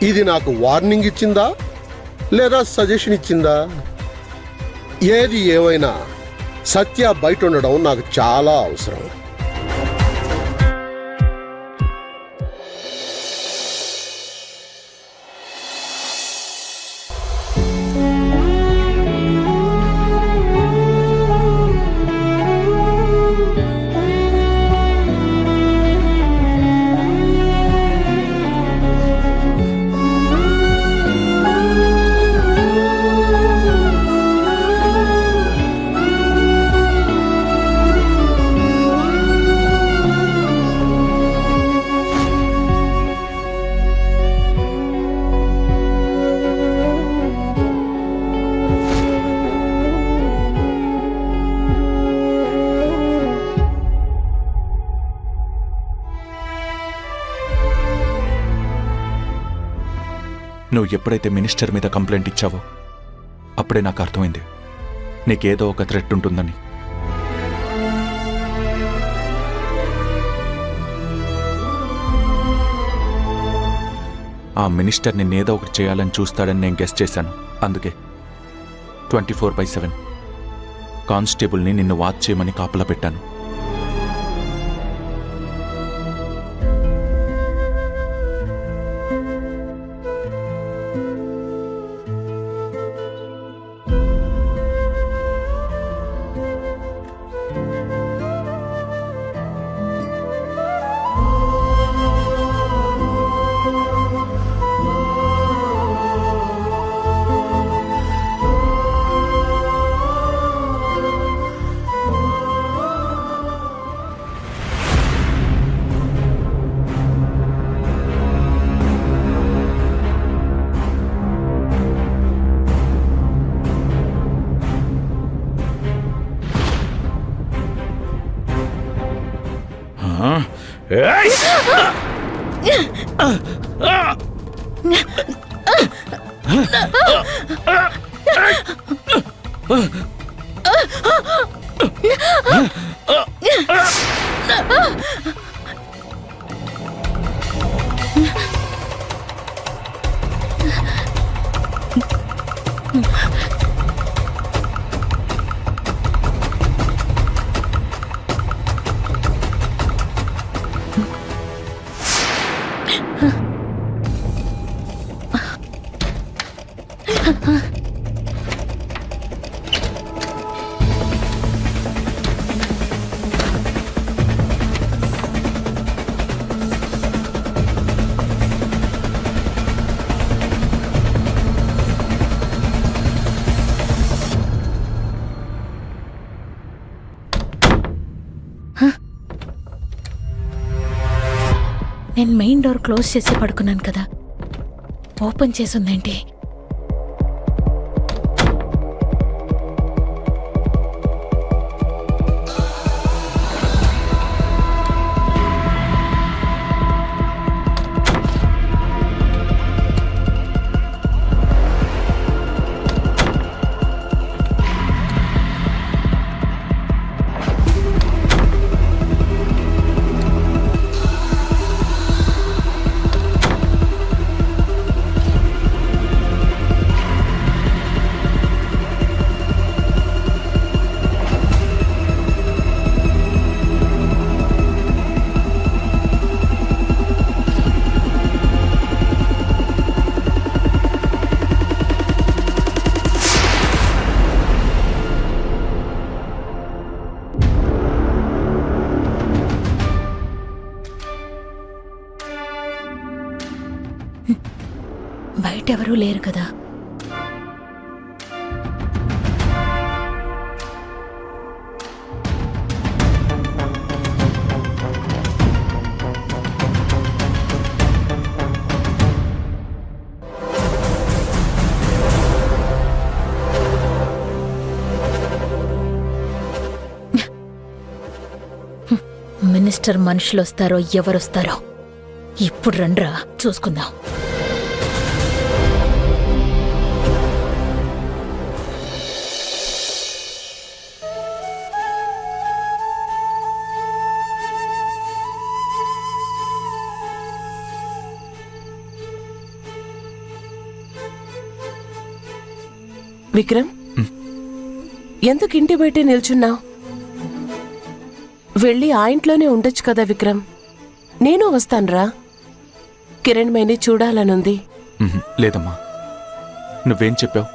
ఇది నాకు వార్నింగ్ ఇచ్చిందా లేదా సజెషన్ ఇచ్చిందా? ఏది ఏమైనా సత్య బయట ఉండడం నాకు చాలా అవసరం. నువ్వు ఎప్పుడైతే మినిస్టర్ మీద కంప్లైంట్ ఇచ్చావో అప్పుడే నాకు అర్థమైంది నీకేదో ఒక థ్రెట్ ఉంటుందని. ఆ మినిస్టర్ నిన్నేదో ఒకటి చేయాలని చూస్తాడని నేను గెస్ చేశాను. అందుకే 24/7 కానిస్టేబుల్ని నిన్ను వాచ్ చేయమని కాపలా పెట్టాను. నేను మెయిన్ డోర్ క్లోజ్ చేసి పడుకున్నాను కదా, ఓపెన్ చేసుందేంటి? బయట ఎవరూ లేరు కదా. మినిస్టర్ మనుషులు వస్తారో ఎవరొస్తారో ఇప్పుడు రండ్రా చూసుకుందాం. విక్రమ్, ఎందుకు ఇంటి బయటే నిల్చున్నావు? వెళ్ళి ఆ ఇంట్లోనే ఉండొచ్చు కదా విక్రమ్. నేను వస్తానురా. కిరణ్మయిని చూడాలనుంది. లేదమ్మా, నువ్వేం చెప్పావు?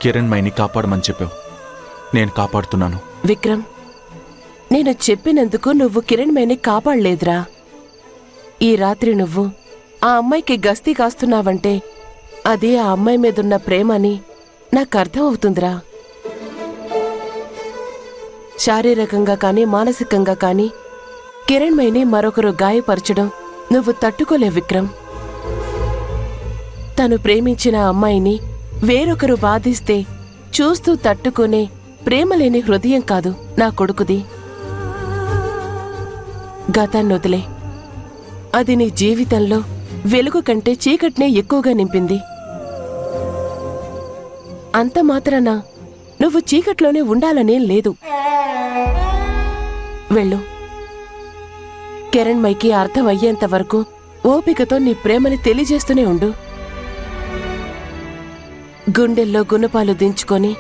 కిరణ్మయిని కాపాడమని చెప్పావు. నేను కాపాడుతున్నాను. విక్రమ్, నేను చెప్పినందుకు నువ్వు కిరణ్మయిని కాపాడలేదురా. ఈ రాత్రి నువ్వు ఆ అమ్మాయికి గస్తీ కాస్తున్నావంటే అది ఆ అమ్మాయి మీదున్న ప్రేమని నాకు అర్థం అవుతుందిరా. శారీరకంగా కానీ మానసికంగా కానీ కిరణ్మయిని మరొకరు గాయపరచడం నువ్వు తట్టుకోలేవు విక్రమ్. తను ప్రేమించిన అమ్మాయిని వేరొకరు బాధిస్తే చూస్తూ తట్టుకునే ప్రేమలేని హృదయం కాదు నా కొడుకుది. గతాన్నొదిలే. అది నీ జీవితంలో వెలుగు కంటే చీకటినే ఎక్కువగా నింపింది. అంత మాత్రాన నువ్వు చీకట్లోనే ఉండాలనేం లేదు. వెళ్ళు. కిరణ్మయికి అర్థమయ్యేంత వరకు ఓపికతో నీ ప్రేమని తెలియజేస్తూనే ఉండు. గుండెల్లో గుణపాలు దించుకొని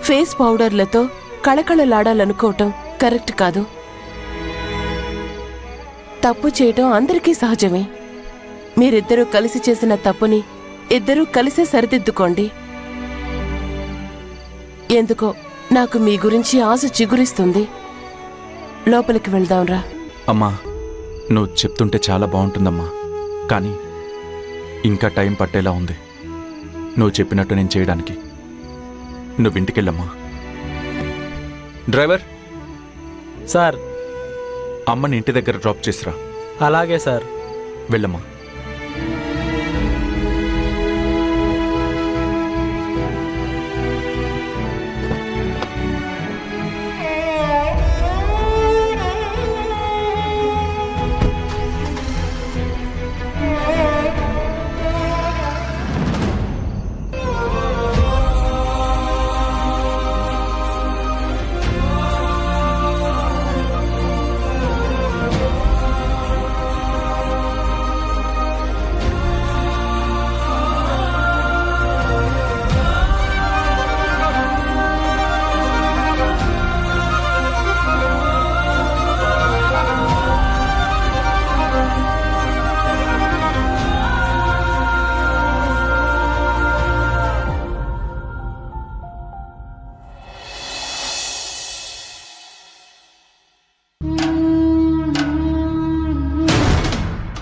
ఫేస్ పౌడర్లతో కళకళలాడాలనుకోవటం కరెక్ట్ కాదు. తప్పు చేయటం అందరికీ సహజమే. మీరిద్దరూ కలిసి చేసిన తప్పుని ఇద్దరూ కలిసే సరిదిద్దుకోండి. ఎందుకో నాకు మీ గురించి ఆశ చిగురిస్తుంది. లోపలికి వెళ్దాంరా. అమ్మా, నువ్వు చెప్తుంటే చాలా బాగుంటుందమ్మా, కానీ ఇంకా టైం పట్టేలా ఉంది నువ్వు చెప్పినట్టు నేను చేయడానికి. నువ్వు ఇంటికెళ్ళమ్మా. Driver, sir. అమ్మని ఇంటి దగ్గర డ్రాప్ చేసిరా. అలాగే సార్. వెళ్ళమ్మా.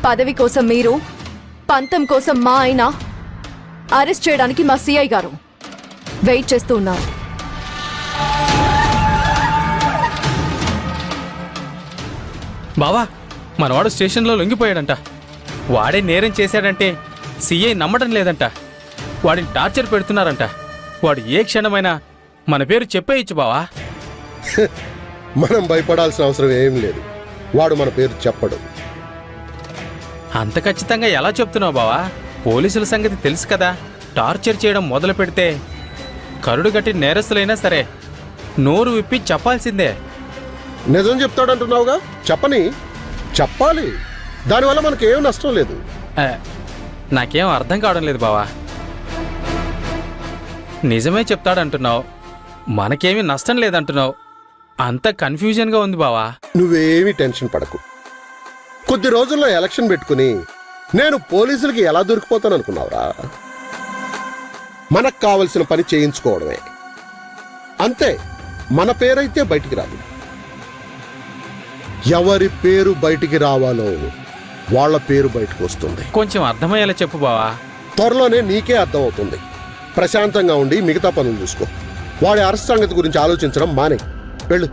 పదవి కోసం మీరు, పంతం కోసం మా ఆయన అరెస్ట్ చేయడానికి మా సిఐ గారు వెయిట్ చేస్తూ ఉన్నారు. బావా, మనవాడు స్టేషన్లో లొంగిపోయాడంట. వాడే నేరం చేశాడంటే సిఐ నమ్మడం లేదంట. వాడిని టార్చర్ పెడుతున్నారంట. వాడు ఏ క్షణమైనా మన పేరు చెప్పేయచ్చు బావా. మనం భయపడాల్సిన అవసరం ఏం లేదు. వాడు మన పేరు చెప్పడు. అంత ఖచ్చితంగా ఎలా చెప్తున్నావు బావా? పోలీసుల సంగతి తెలుసు కదా. టార్చర్ చేయడం మొదలు పెడితే కరుడు గట్టి నేరస్తులైనా సరే నోరు విప్పి చెప్పాల్సిందే. నిజం చెప్తాడంటున్నావుగా, చెప్పని. చెప్పాలి. దానివల్ల మనకేం నష్టం లేదు. నాకేం అర్థం కావడం లేదు బావా. నిజమే చెప్తాడంటున్నావు, మనకేమీ నష్టం లేదంటున్నావు. అంత కన్ఫ్యూజన్గా ఉంది బావా. నువ్వేమీ టెన్షన్ పడకు. కొద్ది రోజుల్లో ఎలక్షన్ పెట్టుకుని నేను పోలీసులకి ఎలా దొరికిపోతాను అనుకున్నావురా? మనకు కావలసిన పని చేయించుకోవడమే. అంతే. మన పేరైతే బయటికి రాదు. ఎవరి పేరు బయటికి రావాలో వాళ్ళ పేరు బయటకు వస్తుంది. కొంచెం అర్థమయ్యేలా చెప్పు బావా. త్వరలోనే నీకే అర్థమవుతుంది. ప్రశాంతంగా ఉండి మిగతా పనులు చూసుకో. వాడి అరెస్ట్ సంగతి గురించి ఆలోచించడం మానే. వెళ్ళు.